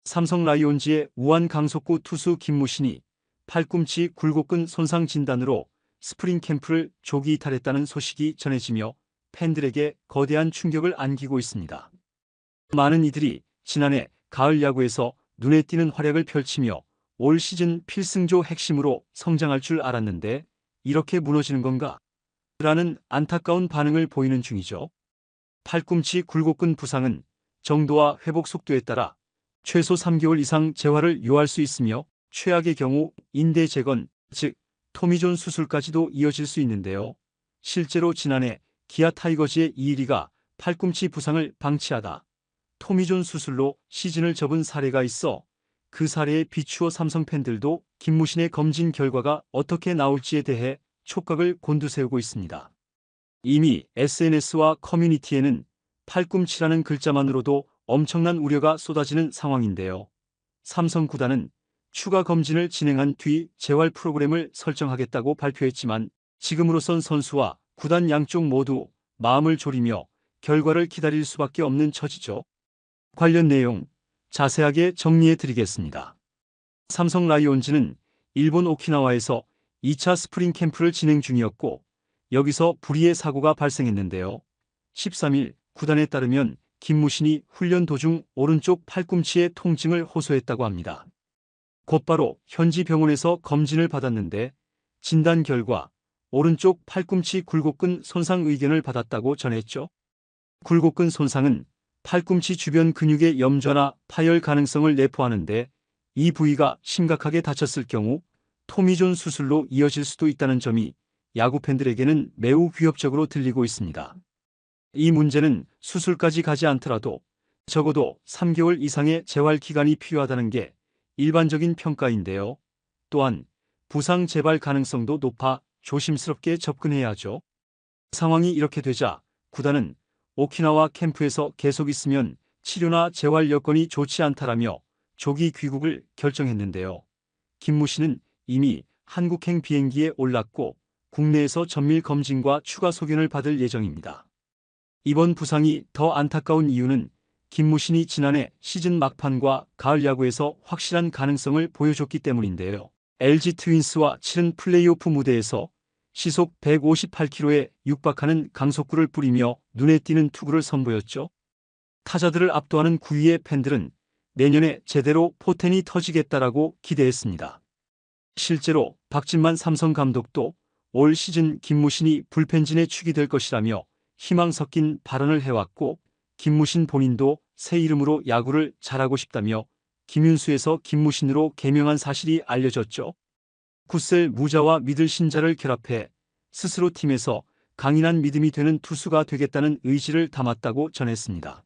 삼성 라이온즈의 우한 강속구 투수 김무신이 팔꿈치 굴곡근 손상 진단으로 스프링 캠프를 조기 이탈했다는 소식이 전해지며 팬들에게 거대한 충격을 안기고 있습니다. 많은 이들이 지난해 가을 야구에서 눈에 띄는 활약을 펼치며 올 시즌 필승조 핵심으로 성장할 줄 알았는데 이렇게 무너지는 건가? 라는 안타까운 반응을 보이는 중이죠. 팔꿈치 굴곡근 부상은 정도와 회복 속도에 따라 최소 3개월 이상 재활을 요할 수 있으며 최악의 경우 인대 재건, 즉 토미존 수술까지도 이어질 수 있는데요. 실제로 지난해 기아 타이거즈의 이일이가 팔꿈치 부상을 방치하다 토미존 수술로 시즌을 접은 사례가 있어 그 사례에 비추어 삼성 팬들도 김무신의 검진 결과가 어떻게 나올지에 대해 촉각을 곤두세우고 있습니다. 이미 SNS와 커뮤니티에는 팔꿈치라는 글자만으로도 엄청난 우려가 쏟아지는 상황인데요. 삼성 구단은 추가 검진을 진행한 뒤 재활 프로그램을 설정하겠다고 발표했지만 지금으로선 선수와 구단 양쪽 모두 마음을 졸이며 결과를 기다릴 수밖에 없는 처지죠. 관련 내용 자세하게 정리해 드리겠습니다. 삼성 라이온즈는 일본 오키나와에서 2차 스프링 캠프를 진행 중이었고 여기서 불의의 사고가 발생했는데요. 13일 구단에 따르면 김무신이 훈련 도중 오른쪽 팔꿈치에 통증을 호소했다고 합니다. 곧바로 현지 병원에서 검진을 받았는데 진단 결과 오른쪽 팔꿈치 굴곡근 손상 의견을 받았다고 전했죠. 굴곡근 손상은 팔꿈치 주변 근육의 염좌나 파열 가능성을 내포하는데 이 부위가 심각하게 다쳤을 경우 토미존 수술로 이어질 수도 있다는 점이 야구 팬들에게는 매우 위협적으로 들리고 있습니다. 이 문제는 수술까지 가지 않더라도 적어도 3개월 이상의 재활 기간이 필요하다는 게 일반적인 평가인데요. 또한 부상 재발 가능성도 높아 조심스럽게 접근해야 하죠. 상황이 이렇게 되자 구단은 오키나와 캠프에서 계속 있으면 치료나 재활 여건이 좋지 않다라며 조기 귀국을 결정했는데요. 김무신은 이미 한국행 비행기에 올랐고 국내에서 전밀 검진과 추가 소견을 받을 예정입니다. 이번 부상이 더 안타까운 이유는 김무신이 지난해 시즌 막판과 가을 야구에서 확실한 가능성을 보여줬기 때문인데요. LG 트윈스와 치른 플레이오프 무대에서 시속 158km에 육박하는 강속구를 뿌리며 눈에 띄는 투구를 선보였죠. 타자들을 압도하는 9위의 팬들은 내년에 제대로 포텐이 터지겠다라고 기대했습니다. 실제로 박진만 삼성 감독도 올 시즌 김무신이 불펜진의 축이 될 것이라며 희망 섞인 발언을 해왔고 김무신 본인도 새 이름으로 야구를 잘하고 싶다며 김윤수에서 김무신으로 개명한 사실이 알려졌죠. 굳셀 무자와 믿을 신자를 결합해 스스로 팀에서 강인한 믿음이 되는 투수가 되겠다는 의지를 담았다고 전했습니다.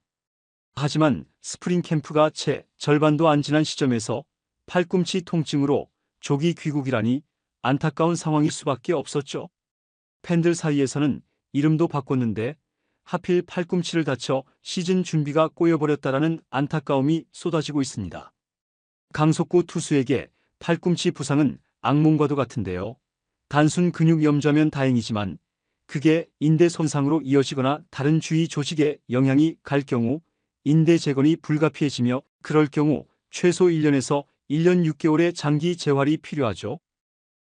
하지만 스프링 캠프가 채 절반도 안 지난 시점에서 팔꿈치 통증으로 조기 귀국이라니 안타까운 상황일 수밖에 없었죠. 팬들 사이에서는 이름도 바꿨는데 하필 팔꿈치를 다쳐 시즌 준비가 꼬여버렸다라는 안타까움이 쏟아지고 있습니다. 강속구 투수에게 팔꿈치 부상은 악몽과도 같은데요. 단순 근육 염좌면 다행이지만 그게 인대 손상으로 이어지거나 다른 주위 조직에 영향이 갈 경우 인대 재건이 불가피해지며 그럴 경우 최소 1년에서 1년 6개월의 장기 재활이 필요하죠.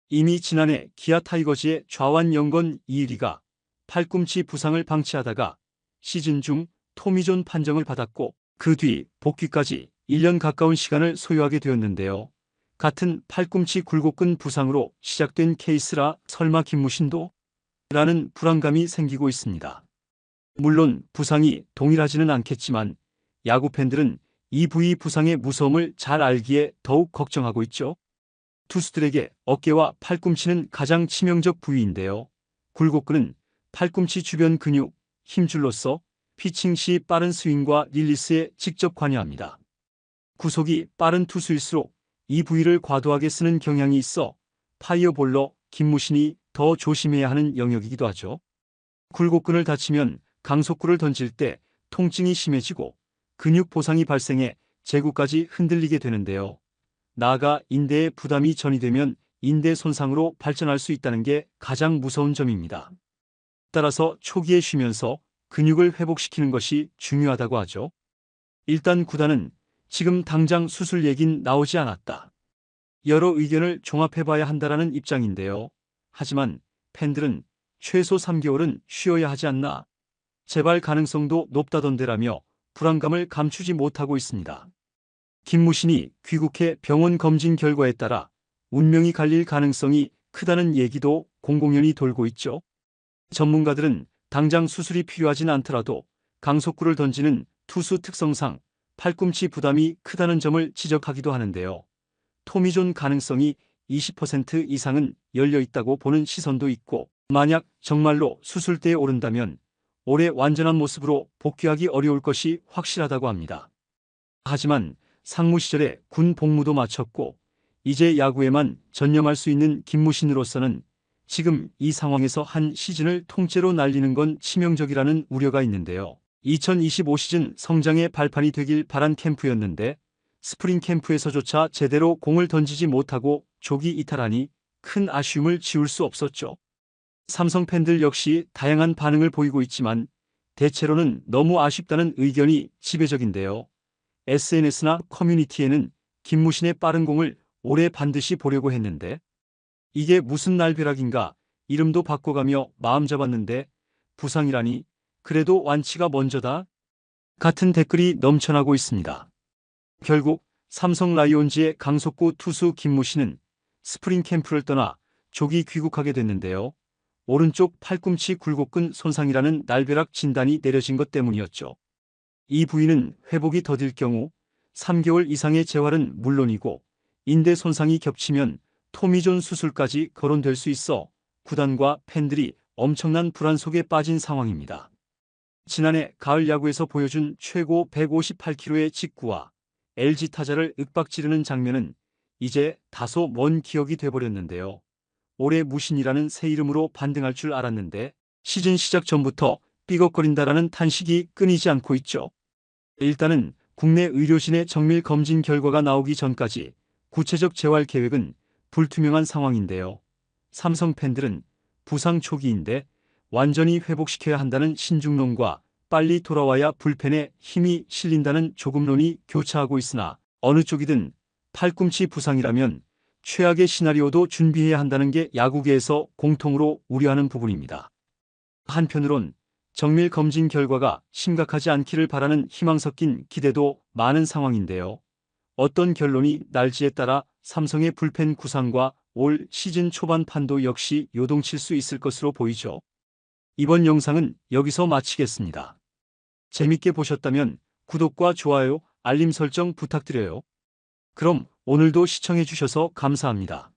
이미 지난해 기아 타이거즈의 좌완 연건 이일이가 팔꿈치 부상을 방치하다가 시즌 중 토미존 판정을 받았고 그 뒤 복귀까지 1년 가까운 시간을 소요하게 되었는데요. 같은 팔꿈치 굴곡근 부상으로 시작된 케이스라 설마 김무신도? 라는 불안감이 생기고 있습니다. 물론 부상이 동일하지는 않겠지만 야구 팬들은 이 부위 부상의 무서움을 잘 알기에 더욱 걱정하고 있죠. 투수들에게 어깨와 팔꿈치는 가장 치명적 부위인데요. 굴곡근은 팔꿈치 주변 근육, 힘줄로서 피칭 시 빠른 스윙과 릴리스에 직접 관여합니다. 구속이 빠른 투수일수록 이 부위를 과도하게 쓰는 경향이 있어 파이어볼러 김무신이 더 조심해야 하는 영역이기도 하죠. 굴곡근을 다치면 강속구를 던질 때 통증이 심해지고 근육 보상이 발생해 제구까지 흔들리게 되는데요. 나아가 인대에 부담이 전이되면 인대 손상으로 발전할 수 있다는 게 가장 무서운 점입니다. 따라서 초기에 쉬면서 근육을 회복시키는 것이 중요하다고 하죠. 일단 구단은 지금 당장 수술 얘긴 나오지 않았다. 여러 의견을 종합해봐야 한다라는 입장인데요. 하지만 팬들은 최소 3개월은 쉬어야 하지 않나? 재발 가능성도 높다던데라며 불안감을 감추지 못하고 있습니다. 김무신이 귀국해 병원 검진 결과에 따라 운명이 갈릴 가능성이 크다는 얘기도 공공연히 돌고 있죠. 전문가들은 당장 수술이 필요하진 않더라도 강속구를 던지는 투수 특성상 팔꿈치 부담이 크다는 점을 지적하기도 하는데요. 토미존 가능성이 20% 이상은 열려 있다고 보는 시선도 있고, 만약 정말로 수술대에 오른다면 올해 완전한 모습으로 복귀하기 어려울 것이 확실하다고 합니다. 하지만 상무 시절에 군 복무도 마쳤고 이제 야구에만 전념할 수 있는 김무신으로서는 지금 이 상황에서 한 시즌을 통째로 날리는 건 치명적이라는 우려가 있는데요. 2025 시즌 성장의 발판이 되길 바란 캠프였는데 스프링 캠프에서조차 제대로 공을 던지지 못하고 조기 이탈하니 큰 아쉬움을 지울 수 없었죠. 삼성 팬들 역시 다양한 반응을 보이고 있지만 대체로는 너무 아쉽다는 의견이 지배적인데요. SNS나 커뮤니티에는 김무신의 빠른 공을 올해 반드시 보려고 했는데 이게 무슨 날벼락인가 이름도 바꿔가며 마음 잡았는데 부상이라니 그래도 완치가 먼저다 같은 댓글이 넘쳐나고 있습니다. 결국 삼성 라이온즈의 강속구 투수 김무신은 스프링 캠프를 떠나 조기 귀국하게 됐는데요. 오른쪽 팔꿈치 굴곡근 손상이라는 날벼락 진단이 내려진 것 때문이었죠. 이 부위는 회복이 더딜 경우 3개월 이상의 재활은 물론이고 인대 손상이 겹치면 토미존 수술까지 거론될 수 있어 구단과 팬들이 엄청난 불안 속에 빠진 상황입니다. 지난해 가을 야구에서 보여준 최고 158km의 직구와 LG 타자를 윽박지르는 장면은 이제 다소 먼 기억이 돼버렸는데요. 올해 무신이라는 새 이름으로 반등할 줄 알았는데 시즌 시작 전부터 삐걱거린다라는 탄식이 끊이지 않고 있죠. 일단은 국내 의료진의 정밀 검진 결과가 나오기 전까지 구체적 재활 계획은 불투명한 상황인데요. 삼성 팬들은 부상 초기인데 완전히 회복시켜야 한다는 신중론과 빨리 돌아와야 불펜에 힘이 실린다는 조금론이 교차하고 있으나 어느 쪽이든 팔꿈치 부상이라면 최악의 시나리오도 준비해야 한다는 게 야구계에서 공통으로 우려하는 부분입니다. 한편으론 정밀 검진 결과가 심각하지 않기를 바라는 희망 섞인 기대도 많은 상황인데요. 어떤 결론이 날지에 따라 삼성의 불펜 구상과 올 시즌 초반 판도 역시 요동칠 수 있을 것으로 보이죠. 이번 영상은 여기서 마치겠습니다. 재밌게 보셨다면 구독과 좋아요, 알림 설정 부탁드려요. 그럼 오늘도 시청해주셔서 감사합니다.